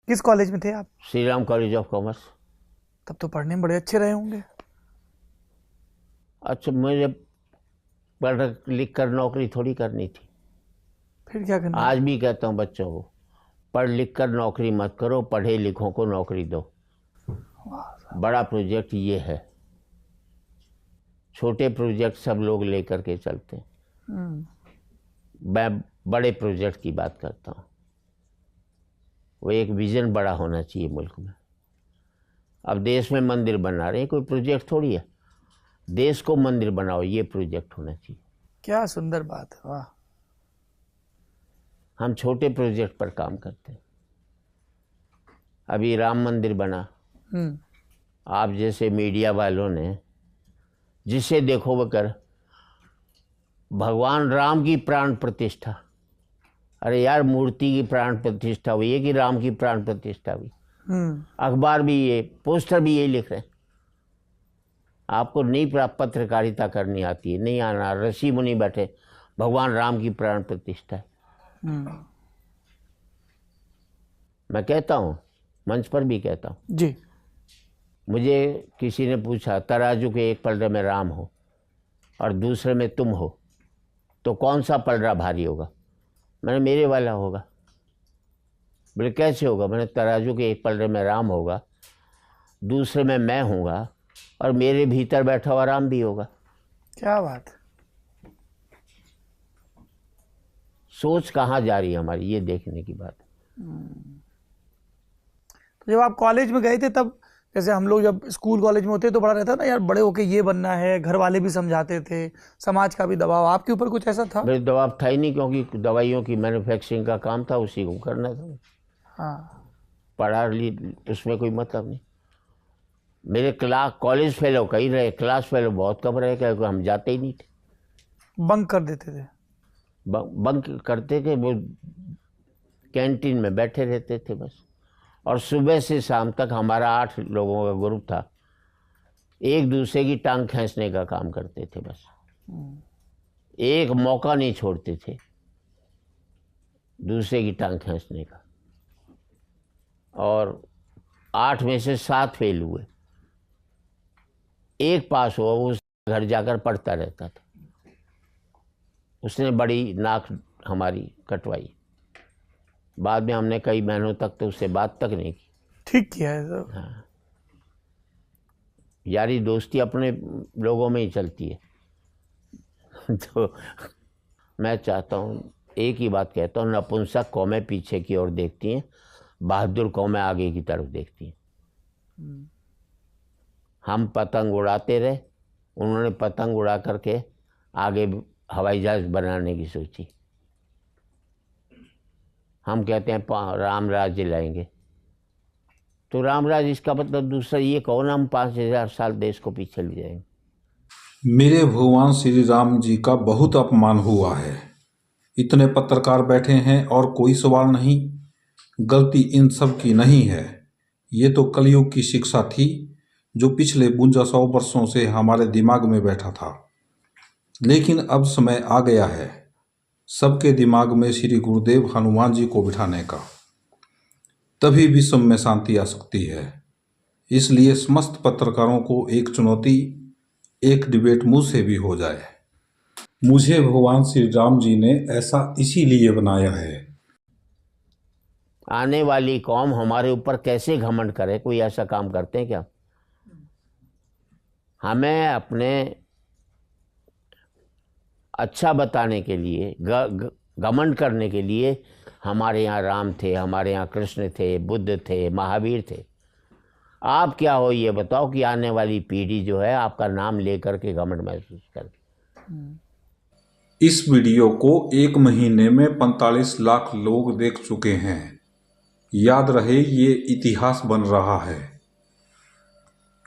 किस कॉलेज में थे आप? Shri Ram college of commerce. तब तो पढ़ने में बड़े अच्छे रहे होंगे। अच्छा, मुझे पढ़ लिख कर नौकरी थोड़ी करनी थी। फिर क्या करना आज था? भी कहता हूँ बच्चों को, पढ़ लिख कर नौकरी मत करो, पढ़े लिखों को नौकरी दो। वाह। बड़ा प्रोजेक्ट ये है, छोटे प्रोजेक्ट सब लोग लेकर के चलते हैं। हम्म। मैं बड़े प्रोजेक्ट की बात करता हूँ। वो एक विजन बड़ा होना चाहिए मुल्क में। अब देश में मंदिर बना रहे हैं, कोई प्रोजेक्ट थोड़ी है। देश को मंदिर बनाओ, ये प्रोजेक्ट होना चाहिए। क्या सुंदर बात है, वाह। हम छोटे प्रोजेक्ट पर काम करते हैं। अभी राम मंदिर बना, हम्म। आप जैसे मीडिया वालों ने जिसे देखो वो कर, भगवान राम की प्राण प्रतिष्ठा। अरे यार, मूर्ति की प्राण प्रतिष्ठा हुई है कि राम की प्राण प्रतिष्ठा हुई? अखबार भी ये, पोस्टर भी यही लिख रहे हैं। आपको नहीं पत्रकारिता करनी आती है, नहीं आना। ऋषि मुनि बैठे, भगवान राम की प्राण प्रतिष्ठा है। मैं कहता हूँ, मंच पर भी कहता हूँ जी। मुझे किसी ने पूछा, तराजू के एक पलड़े में राम हो और दूसरे में तुम हो, तो कौन सा पलड़ा भारी होगा? मैंने मेरे वाला होगा। बोले कैसे होगा? मैंने तराजू के एक पलड़े में राम होगा, दूसरे में मैं हूँगा, और मेरे भीतर बैठा हुआ राम भी होगा। क्या बात है। सोच कहाँ जा रही है हमारी, ये देखने की बात है। तो जब आप कॉलेज में गए थे तब, जैसे हम लोग जब स्कूल कॉलेज में होते तो बड़ा रहता ना यार, बड़े होके ये बनना है, घर वाले भी समझाते थे, समाज का भी दबाव, आपके ऊपर कुछ ऐसा था? मेरे दबाव था ही नहीं, क्योंकि दवाइयों की मैन्युफैक्चरिंग का काम था, उसी को करना था। हाँ। पढ़ा ली, उसमें कोई मतलब नहीं। मेरे क्लास कॉलेज फेलो कई रहे, क्लास फेलो बहुत कम रहे, क्योंकि हम जाते ही नहीं थे। बंक कर देते थे? बंक करते थे, वो कैंटीन में बैठे रहते थे बस। और सुबह से शाम तक हमारा 8 लोगों का ग्रुप था, एक दूसरे की टांग खींचने का काम करते थे बस। एक मौका नहीं छोड़ते थे दूसरे की टांग खींचने का। और 8 में से 7 फेल हुए, एक पास हुआ, वो घर जाकर पढ़ता रहता था। उसने बड़ी नाक हमारी कटवाई। बाद में हमने कई महीनों तक तो उससे बात तक नहीं की। ठीक किया है सब। हाँ, यारी दोस्ती अपने लोगों में ही चलती है। तो मैं चाहता हूँ, एक ही बात कहता हूँ, नपुंसक कौमें पीछे की ओर देखती हैं, बहादुर कौमें आगे की तरफ देखती हैं। हम पतंग उड़ाते रहे, उन्होंने पतंग उड़ा करके आगे हवाई जहाज बनाने की सोची। हम कहते हैं राम राज्य लाएंगे, तो राम राज्य इसका मतलब दूसरा ये कहो ना, हम 5000 साल देश को पीछे ले जाएंगे। मेरे भगवान श्री राम जी का बहुत अपमान हुआ है। इतने पत्रकार बैठे हैं और कोई सवाल नहीं। गलती इन सब की नहीं है। ये तो कलयुग की शिक्षा थी, जो पिछले 5200 वर्षों से हमारे दिमाग में बैठा था। लेकिन अब समय आ गया है सबके दिमाग में श्री गुरुदेव हनुमान जी को बिठाने का। तभी विश्व में शांति आ सकती है। इसलिए समस्त पत्रकारों को एक चुनौती, एक डिबेट मुझसे भी हो जाए। मुझे भगवान श्री राम जी ने ऐसा इसीलिए बनाया है। आने वाली कौम हमारे ऊपर कैसे घमंड करे? कोई ऐसा काम करते हैं क्या? हमें अपने अच्छा बताने के लिए, घमंड करने के लिए, हमारे यहाँ राम थे, हमारे यहाँ कृष्ण थे, बुद्ध थे, महावीर थे। आप क्या हो ये बताओ कि आने वाली पीढ़ी जो है आपका नाम लेकर के घमंड महसूस करे। इस वीडियो को 1 महीने में 45 लाख लोग देख चुके हैं। याद रहे, ये इतिहास बन रहा है।